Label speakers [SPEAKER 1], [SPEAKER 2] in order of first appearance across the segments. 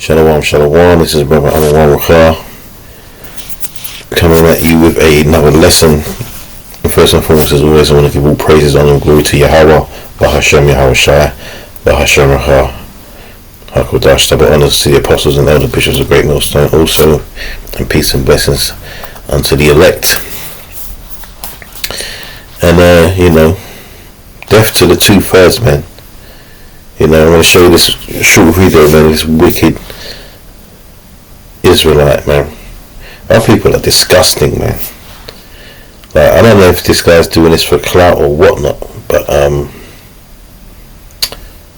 [SPEAKER 1] Shalom, shalom. This is Brother Anwar Rakhar coming at you with another lesson. First and foremost, as always, I want to give all praises, honor, and glory to Yahweh, Bahashem Yahweh Shai, Bahashem Rakhar, Hakodash, double honors to the apostles and elder bishops of Great Millstone, also, and peace and blessings unto the elect. And, death to the 2/3, man. I'm going to show you this short video, man, this wicked Israelite, man. Our people are disgusting, man. Like, I don't know if this guy's doing this for clout or whatnot, but,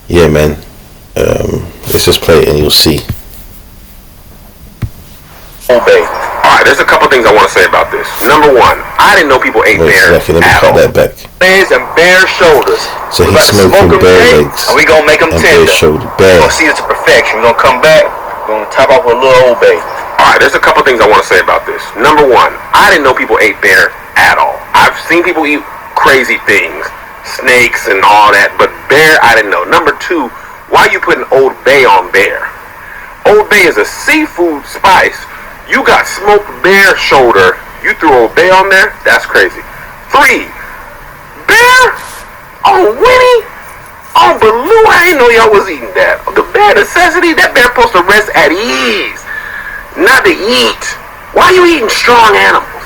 [SPEAKER 1] yeah, man. Let's just play it and you'll see.
[SPEAKER 2] Obey. Alright, there's a couple things I want to say about this. Number one, I didn't know people ate bear.
[SPEAKER 1] Let me cut that back.
[SPEAKER 2] Legs and bare shoulders.
[SPEAKER 1] So he's smoking bare legs.
[SPEAKER 2] And we gonna make them tender. We're gonna see it to perfection. We're gonna come back. We're gonna top off with a little Old Bay. Alright, there's a couple things I want to say about this. Number one, I didn't know people ate bear at all. I've seen people eat crazy things, snakes and all that, but bear I didn't know. Number two, why you putting Old Bay on bear? Old Bay is a seafood spice. You got smoked bear shoulder. You threw Old Bay on there? That's crazy. 3, bear on Winnie on Baloo. I didn't know y'all was eating that. The bare necessity. That bear supposed to rest at ease, not to eat. Why are you eating strong animals?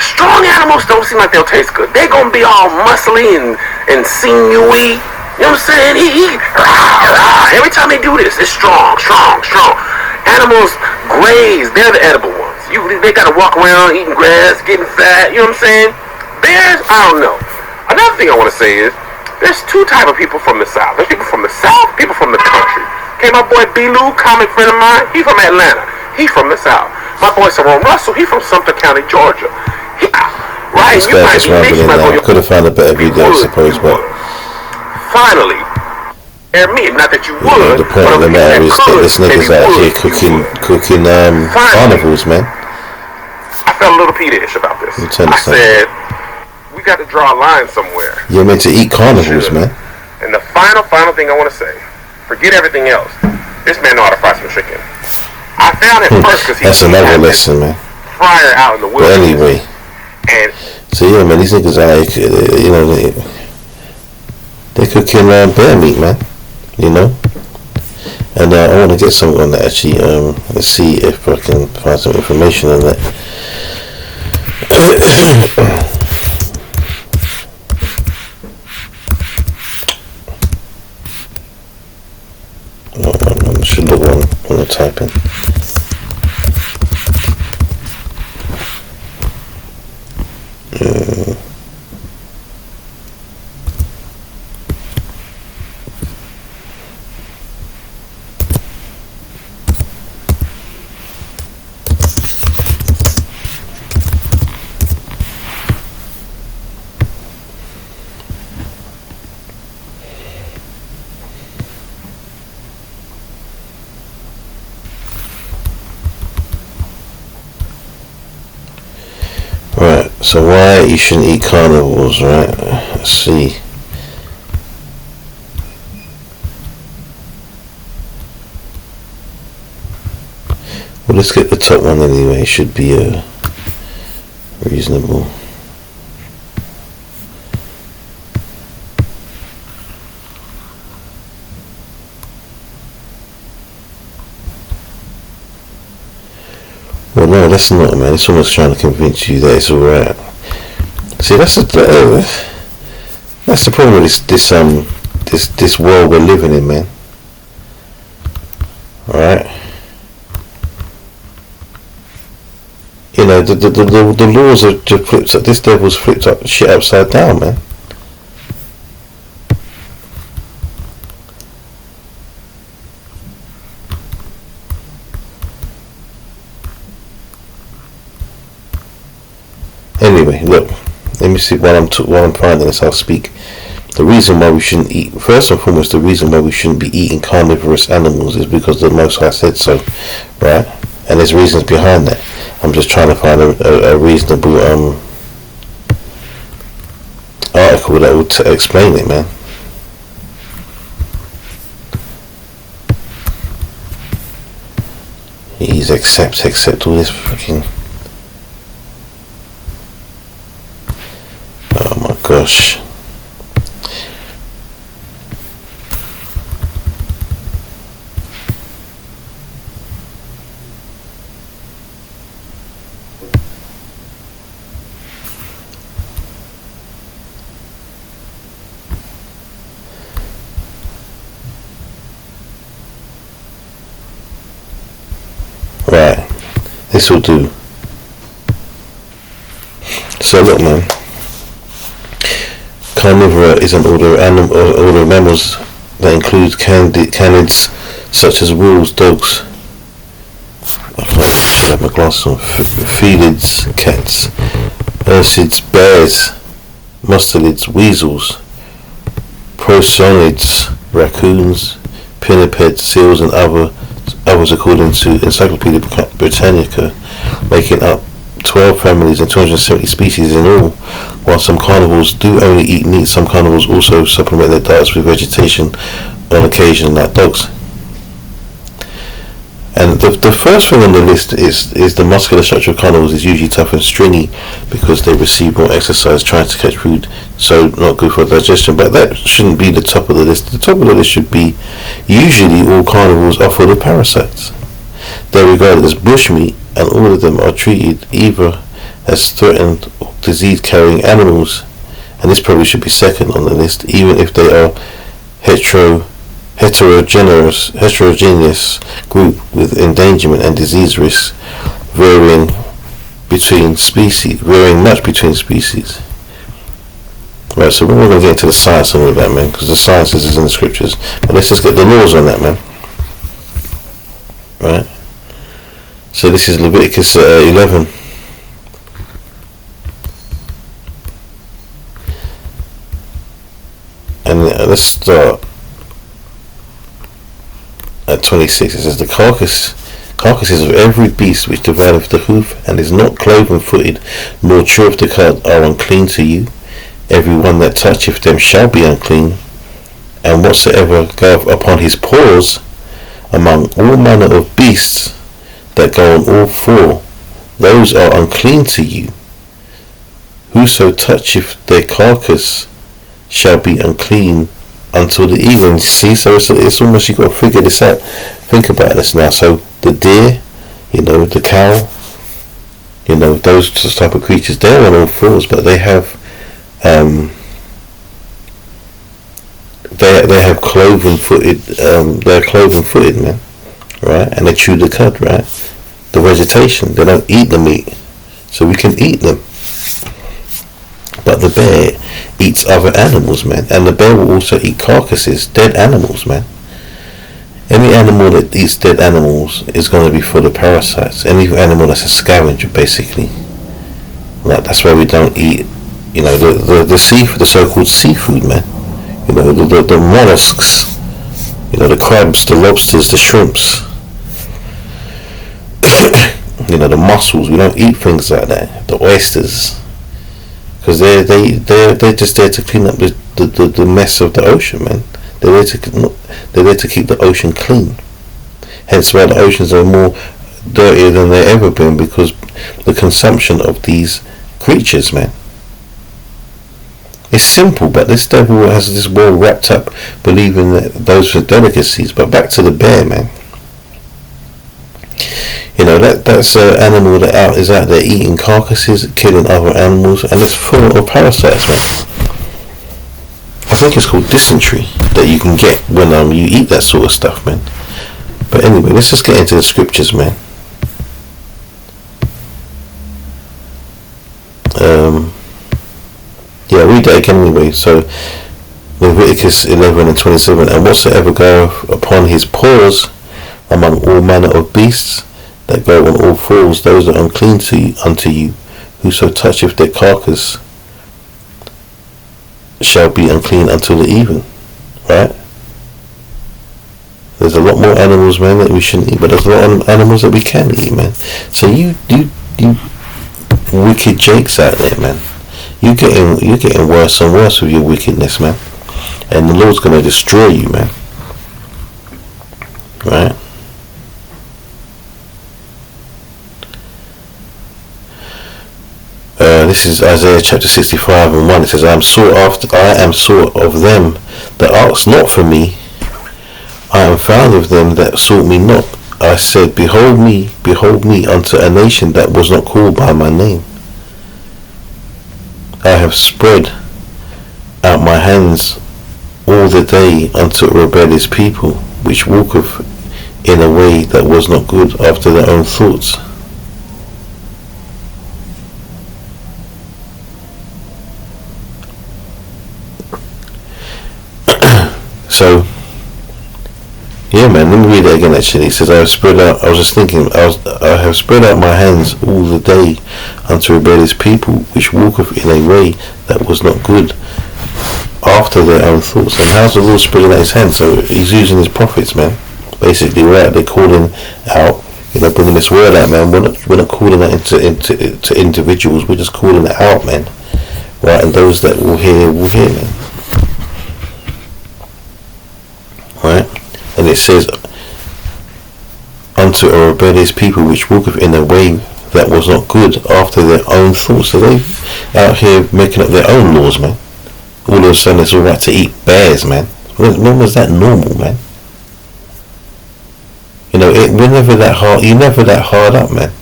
[SPEAKER 2] Strong animals don't seem like they'll taste good. They're gonna be all muscly and sinewy. You know what I'm saying? Every time they do this, it's strong. Animals graze. They're the edible ones. They gotta walk around eating grass, getting fat. You know what I'm saying? Bears, I don't know. Another thing I want to say is, there's two type of people from the South. There's people from the South, people from the country. Okay, my boy B-Lou, comic friend of mine, he from Atlanta. He from the South. My boy Saron Russell, he from Sumter County, Georgia. Right?
[SPEAKER 1] This guy just rambling now. Could have found a better video, I suppose, but
[SPEAKER 2] finally, me, not that you would.
[SPEAKER 1] The point of the matter is that this nigga's out here cooking carnivals, man.
[SPEAKER 2] I felt a little peevish about this. I said, we got to draw a line somewhere.
[SPEAKER 1] You're meant to eat carnivals, man.
[SPEAKER 2] And the final thing I want to say, forget everything else. This man know how to fry some chicken. I found it first because he
[SPEAKER 1] that's another lesson, man.
[SPEAKER 2] Fryer out in the wilderness.
[SPEAKER 1] But anyway,
[SPEAKER 2] and
[SPEAKER 1] so yeah, man, these niggas are like, they cooking bear meat, man. And I want to get something on that actually. Let's see if I can find some information on that. I should look when I type in. Right, so why you shouldn't eat carnivores, right? Let's see. Well, let's get the top one anyway. It should be reasonable. Well, no, that's not, man. It's almost trying to convince you that it's alright. See, that's the problem with this world we're living in, man. Alright? The laws are just flipped up. This devil's flipped up shit upside down, man. Anyway, look, let me see while I'm finding this. I'll speak. The reason why we shouldn't eat, first and foremost, the reason why we shouldn't be eating carnivorous animals is because the Most High said so, right? And there's reasons behind that. I'm just trying to find a reasonable article that will explain it, man. He's accept all this fucking. Oh my gosh. Right, this will do. So look, man. Carnivora is an order of mammals that includes canids such as wolves, dogs. I can't have my glasses on. Felids, cats, ursids, bears, mustelids, weasels, prosonids, raccoons, pinnipeds, seals, and others according to Encyclopedia Britannica, making up 12 families and 270 species in all. While some carnivores do only eat meat, some carnivores also supplement their diets with vegetation on occasion, like dogs. And the first thing on the list is the muscular structure of carnivores is usually tough and stringy because they receive more exercise trying to catch food, so not good for digestion. But that shouldn't be the top of the list. The top of the list should be usually all carnivores are full of parasites. They're regarded as bushmeat, and all of them are treated either as threatened or disease-carrying animals, and this probably should be second on the list, even if they are heterogeneous group with endangerment and disease risks varying much between species. Right, so we're going to get into the science of all that, man, because the science is in the scriptures. But let's just get the laws on that, man. Right. So this is Leviticus 11. And let's start at 26. It says the carcasses of every beast which devoureth the hoof and is not cloven-footed, nor cheweth the cud, are unclean to you. Every one that toucheth them shall be unclean, and whatsoever goeth upon his paws among all manner of beasts that go on all four, those are unclean to you. Whoso toucheth their carcass shall be unclean until the evening. See, so it's almost, you've got to figure this out. Think about this now. So the deer, the cow, those type of creatures, they're on all fours, but they have they have cloven-footed. They're cloven-footed, man, right? And they chew the cud, right? The vegetation. They don't eat the meat, so we can eat them. But the bear eats other animals, man, and the bear will also eat carcasses, dead animals, man. Any animal that eats dead animals is going to be full of parasites. Any animal that's a scavenger, basically. Like, that's why we don't eat, the seafood, the so-called seafood, man. The mollusks, the crabs, the lobsters, the shrimps. The mussels. We don't eat things like that. The oysters. Because they're just there to clean up the mess of the ocean, man. They're there to keep the ocean clean. Hence why the oceans are more dirtier than they've ever been, because the consumption of these creatures, man. It's simple, but this devil has this world wrapped up believing that those are delicacies. But back to the bear, man. That's an animal that is out there eating carcasses, killing other animals, and it's full of parasites, man. I think it's called dysentery that you can get when you eat that sort of stuff, man. But anyway, let's just get into the scriptures, man. Read that again anyway. So Leviticus 11 and 27, and whatsoever goeth upon his paws among all manner of beasts that go on all fours, those are unclean unto you. Whoso toucheth their carcass shall be unclean until the even. Right? There's a lot more animals, man, that we shouldn't eat, but there's a lot of animals that we can eat, man. So you wicked jakes out there, man. You're getting worse and worse with your wickedness, man. And the Lord's gonna destroy you, man. Right? this is Isaiah chapter 65 and 1. It says, I am sought of them that asked not for me. I am found of them that sought me not. I said, behold me unto a nation that was not called by my name. I have spread out my hands all the day unto a rebellious people, which walketh in a way that was not good after their own thoughts. So, yeah, man, let me read that again. Actually, he says, I have spread out my hands all the day unto rebellious people, which walketh in a way that was not good after their own thoughts. And how's the Lord spreading out his hands? So he's using his prophets, man. Basically, right? They're calling out, bringing this word out, man. We're not calling that into individuals. We're just calling it out, man. Right? And those that will hear, man. Right? And it says, unto a rebellious people which walketh in a way that was not good after their own thoughts. So they out here making up their own laws, man. All of a sudden it's alright to eat bears, man. When was that normal, man? We're never that hard. You're never that hard up, man.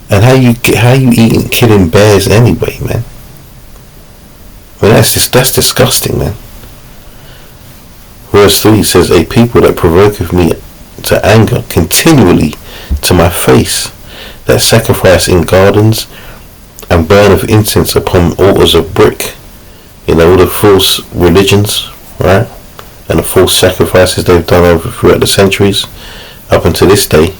[SPEAKER 1] And how you killing bears anyway, man? Well, that's disgusting, man. Verse 3 says, a people that provoketh me to anger continually to my face, that sacrifice in gardens and burn of incense upon altars of brick. All the false religions, right? And the false sacrifices they've done throughout the centuries, up until this day,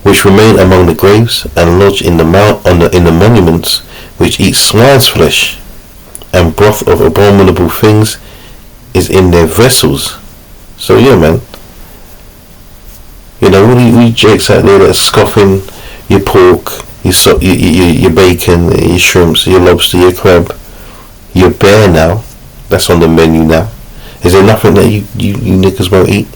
[SPEAKER 1] which remain among the graves and lodge in the monuments, which eat swine's flesh, and broth of abominable things is in their vessels. So yeah, man. All you jakes out there that are scoffing your pork, your bacon, your shrimps, your lobster, your crab, your bear now. That's on the menu now. Is there nothing that you niggas won't eat?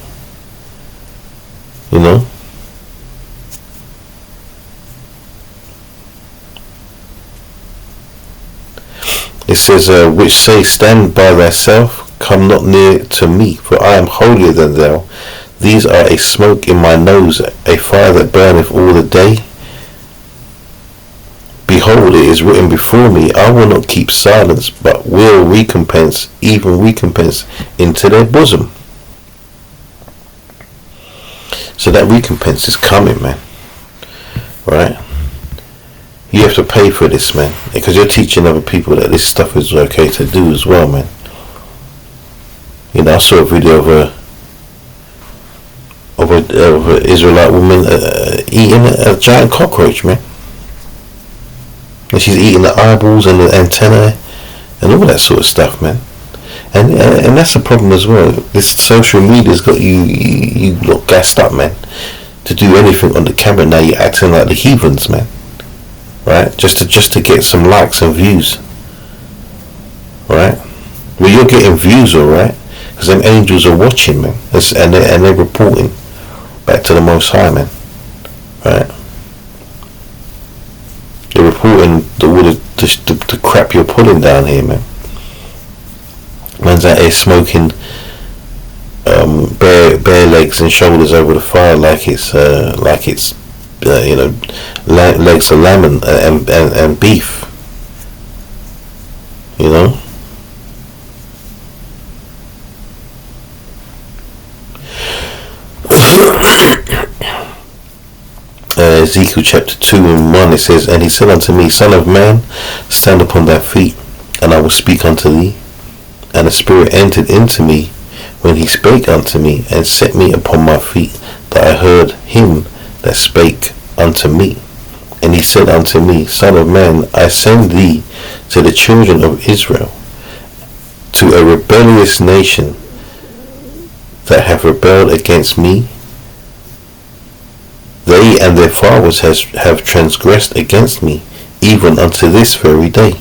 [SPEAKER 1] It says, which say, stand by thyself, come not near to me, for I am holier than thou. These are a smoke in my nose, a fire that burneth all the day. Behold, it is written before me, I will not keep silence, but will recompense into their bosom. So that recompense is coming, man. Right? You have to pay for this, man, because you're teaching other people that this stuff is okay to do as well, man. I saw a video of an Israelite woman eating a giant cockroach, man. And she's eating the eyeballs and the antennae and all that sort of stuff, man. And that's the problem as well. This social media's got you lot gassed up, man, to do anything on the camera. Now you're acting like the heathens, man. Right? Just to get some likes and views. Right? Well, you're getting views, alright, because them angels are watching, man, and they're reporting back to the Most High, man. Right? They're reporting the crap you're pulling down here, man. Man's out here smoking bare legs and shoulders over the fire like it's legs of lamb and beef. Ezekiel chapter 2 and 1, it says, and he said unto me, Son of man, stand upon thy feet, and I will speak unto thee. And the Spirit entered into me when he spake unto me, and set me upon my feet, that I heard him that spake unto me. And he said unto me, Son of man, I send thee to the children of Israel, to a rebellious nation that have rebelled against me. They and their fathers have transgressed against me, even unto this very day.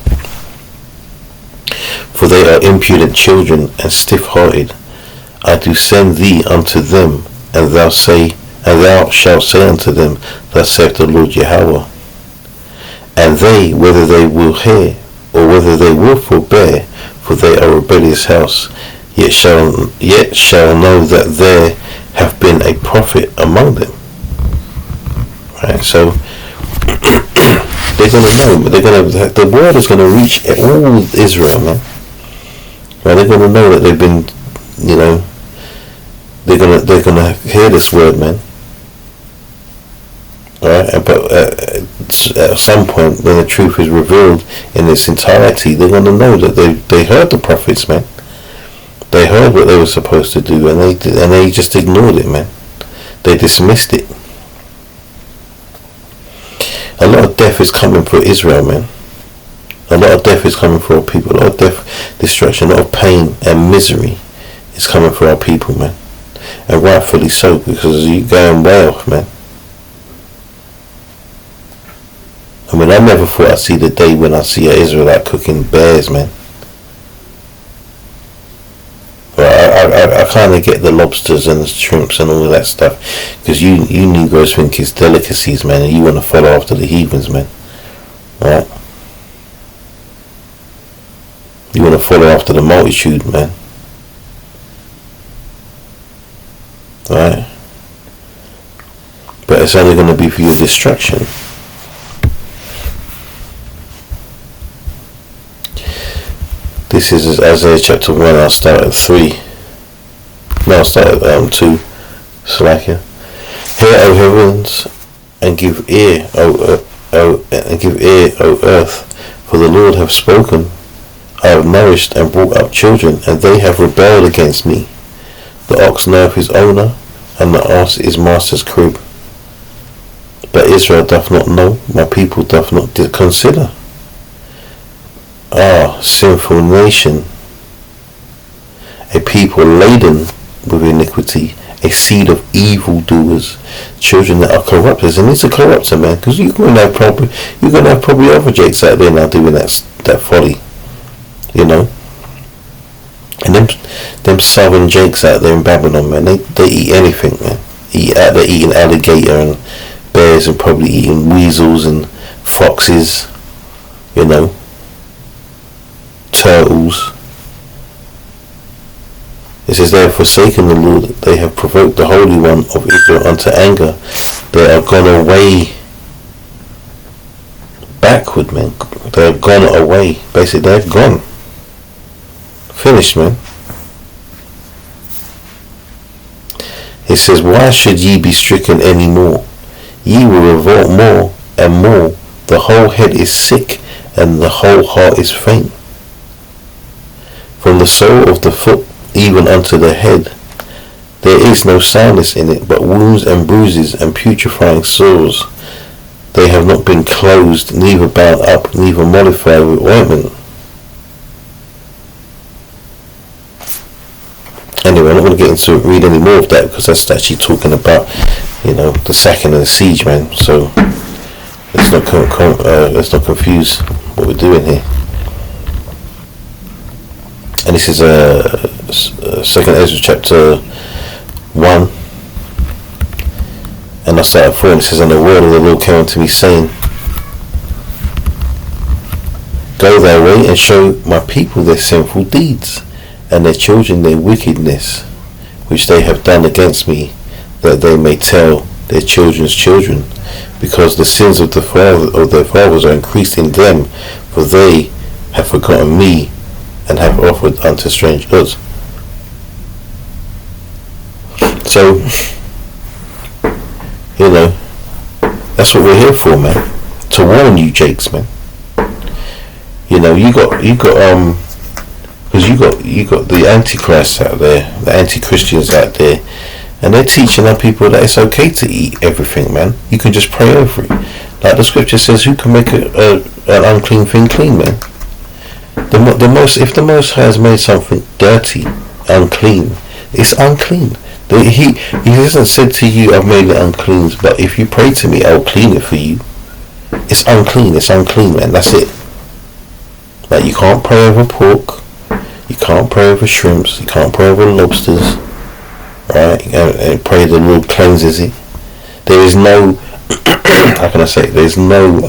[SPEAKER 1] For they are impudent children and stiff-hearted. I do send thee unto them, and thou shalt say unto them, Thus saith the Lord Yahweh. And they, whether they will hear, or whether they will forbear, for they are a rebellious house, yet shall know that there have been a prophet among them. Right, so they're gonna know. The word is gonna reach all Israel, man. Right, they're gonna know that they've been, they're gonna hear this word, man. Right, but at some point, when the truth is revealed in its entirety, they're gonna know that they heard the prophets, man. They heard what they were supposed to do, and they just ignored it, man. They dismissed it. A lot of death is coming for Israel, man. A lot of death is coming for our people. A lot of death, destruction, a lot of pain and misery is coming for our people, man. And rightfully so, because you're going way off, man. I mean, I never thought I'd see the day when I see an Israelite cooking bears, man. But I kind of get the lobsters and the shrimps and all of that stuff, because you Negroes think it's delicacies, man, and you want to follow after the heathens, man. Right? You want to follow after the multitude, man. Right? But it's only going to be for your destruction. This is Isaiah chapter 1. I'll start at 3. No, I'll start at 2. Salakia. Hear, O heavens, and give ear, O earth, for the Lord hath spoken. I have nourished and brought up children, and they have rebelled against me. The ox knoweth his owner, and the ass his master's crib. But Israel doth not know, my people doth not consider. Ah, sinful nation, a people laden with iniquity, a seed of evildoers, children that are corrupters. And it's a corrupter, man, because you're gonna have probably other jakes out there now doing that folly, And them southern jakes out there in Babylon, man, they eat anything, man. They're eating alligator and bears, and probably eating weasels and foxes, turtles. It says, they have forsaken the Lord, they have provoked the Holy One of Israel unto anger. They are gone away backward, man. They have gone away. Basically, they've gone. Finished, man. It says, why should ye be stricken any more? Ye will revolt more and more. The whole head is sick, and the whole heart is faint. From the sole of the foot even unto the head, there is no soundness in it, but wounds and bruises and putrefying sores. They have not been closed, neither bound up, neither mollified with ointment. Anyway, I'm not going to get into read any more of that, because that's actually talking about, the sacking of the siege, man. So let's not confuse what we're doing here. And this is 2nd Ezra chapter 1, and I start at 4, and it says, and the word of the Lord came unto me, saying, go thy way, and show my people their sinful deeds, and their children their wickedness, which they have done against me, that they may tell their children's children, because the sins of their fathers are increased in them, for they have forgotten me, and have offered unto strange gods. So, that's what we're here for, man. To warn you, Jakes, man. You got because you got the Antichrists out there, the anti-Christians out there, and they're teaching our people that it's okay to eat everything, man. You can just pray over it. Like the scripture says, who can make an unclean thing clean, man? If the Most High has made something dirty, unclean, it's unclean. He hasn't said to you, I've made it unclean, but if you pray to me, I'll clean it for you. It's unclean, man. That's it. Like, you can't pray over pork, you can't pray over shrimps, you can't pray over lobsters, right? And pray the Lord cleanses it. There is no, how can I say, there's no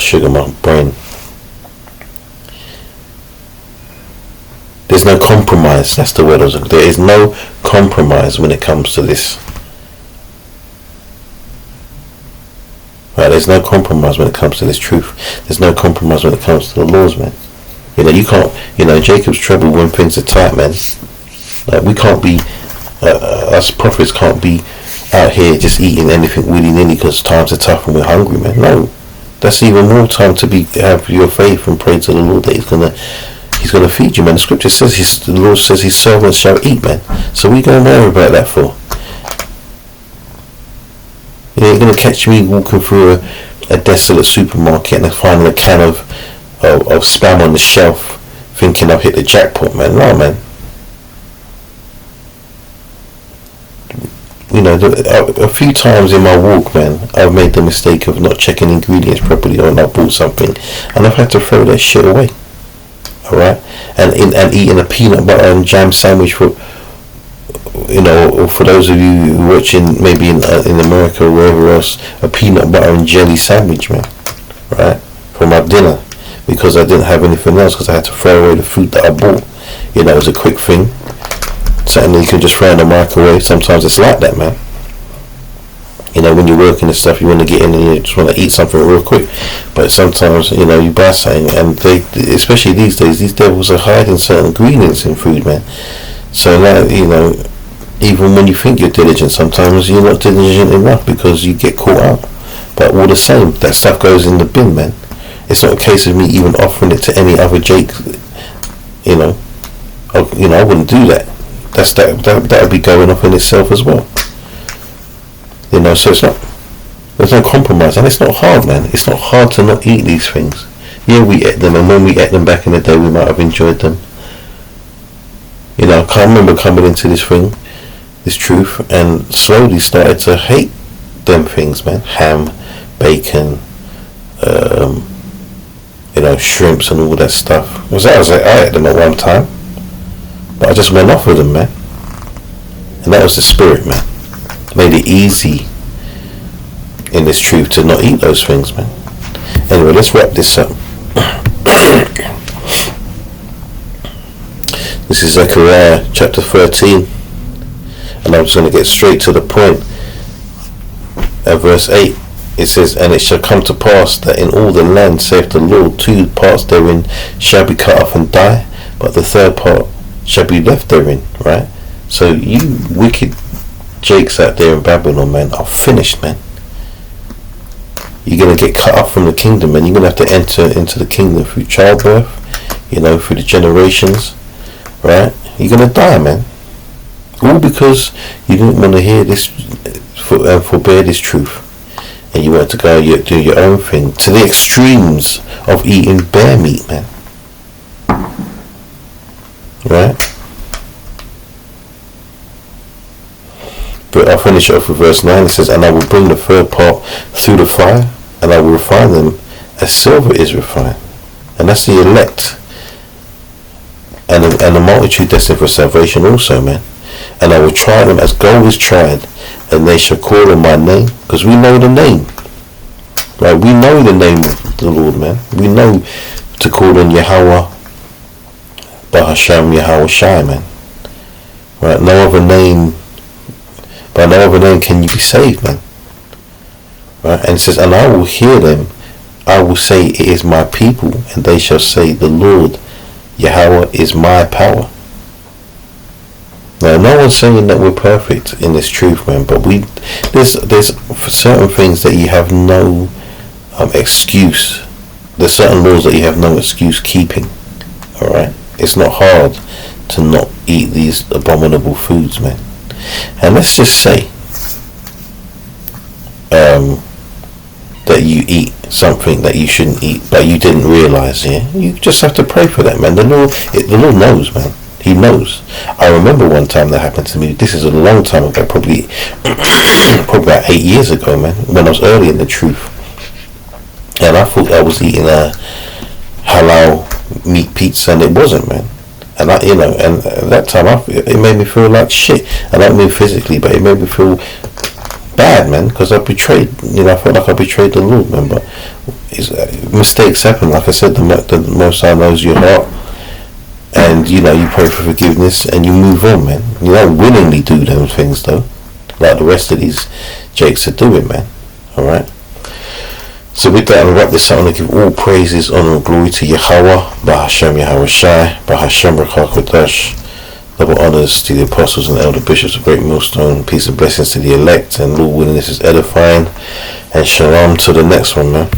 [SPEAKER 1] sugar my brain. There's no compromise. That's the word I was looking. There is no compromise when it comes to this. Right, there's no compromise when it comes to this truth. There's no compromise when it comes to the laws, man. You can't, Jacob's trouble when things are tight, man. Like, we can't be, us prophets can't be out here just eating anything willy-nilly because times are tough and we're hungry, man. No, that's even more time to have your faith and pray to the Lord that He's gonna feed you, man. The scripture says the Lord says His servants shall eat, man. So we gonna worry about that for? You ain't gonna catch me walking through a desolate supermarket and finding a can of Spam on the shelf, thinking I've hit the jackpot, man. No, man. A few times in my walk, man, I've made the mistake of not checking ingredients properly, or not bought something, and I've had to throw that shit away. All right, and eating a peanut butter and jam sandwich for, or for those of you watching maybe in America or wherever else, a peanut butter and jelly sandwich, man, right, for my dinner, because I didn't have anything else, because I had to throw away the food that I bought. It was a quick thing, something you can just throw in the microwave. Sometimes it's like that, man. When you're working and stuff, you want to get in and you just want to eat something real quick. But sometimes, you buy something, and they, especially these days, these devils are hiding certain ingredients in food, man. So now, even when you think you're diligent, sometimes you're not diligent enough because you get caught out. But all the same, that stuff goes in the bin, man. It's not a case of me even offering it to any other Jake. I wouldn't do that. That would be going off in itself as well. So there's no compromise, and it's not hard, man. It's not hard to not eat these things. Yeah, we ate them, and when we ate them back in the day, we might have enjoyed them. I can't remember coming into this truth, and slowly started to hate them things, man. Ham, bacon, shrimps and all that stuff. I ate them at one time, but I just went off with them, man. And that was the spirit, man. Made it easy in this truth to not eat those things, man. Anyway, let's wrap this up. This is Zechariah chapter 13, and I'm just going to get straight to the point. At verse 8, it says, "And it shall come to pass that in all the land, saith the Lord, 2 parts therein shall be cut off and die, but the 3rd part shall be left therein." Right? So you wicked Jakes out there in Babylon, man, are finished, man. You're going to get cut off from the kingdom, and you're going to have to enter into the kingdom through childbirth, through the generations, right? You're going to die, man. All because you didn't want to hear this and forbear this truth, and you want to go do your own thing to the extremes of eating bear meat, man. Right? But I'll finish off with verse 9. It says, "And I will bring the 3rd part through the fire, and I will refine them as silver is refined." And that's the elect, and the multitude destined for salvation also, man. "And I will try them as gold is tried, and they shall call on my name," because we know the name. Right? We know the name of the Lord, man. We know to call on Yahweh, Bahasham, Yahweh Shai, man. Right? By no other name can you be saved, man. Right? And it says, "And I will hear them, I will say, it is my people, and they shall say, the Lord, Yahweh, is my power." Now, no one's saying that we're perfect in this truth, man, but there's certain things that you have no excuse. There's certain laws that you have no excuse keeping. All right? It's not hard to not eat these abominable foods, man. And let's just say that you eat something that you shouldn't eat, but you didn't realize. Yeah, you just have to pray for that, man. The Lord knows, man. He knows. I remember one time that happened to me. This is a long time ago, probably about 8 years ago, man. When I was early in the truth, and I thought I was eating a halal meat pizza, and it wasn't, man. And and at that time, it made me feel like shit. I don't mean physically, but it made me feel bad, man, because I betrayed. I felt like I betrayed the Lord, man. But mistakes happen. Like I said, the Most High knows your heart, and you pray for forgiveness and you move on, man. You don't willingly do those things though, like the rest of these jakes are doing, man. All right. So with that, I'll wrap this up. I'm going to give all praises, honor, and glory to Yahweh, Bahashem Yahweh Shai, Bahashem Rakah Kodash. Double honors to the apostles and elder bishops of Great Millstone. Peace and blessings to the elect, and Lord willing, this is edifying. And shalom to the next one, man.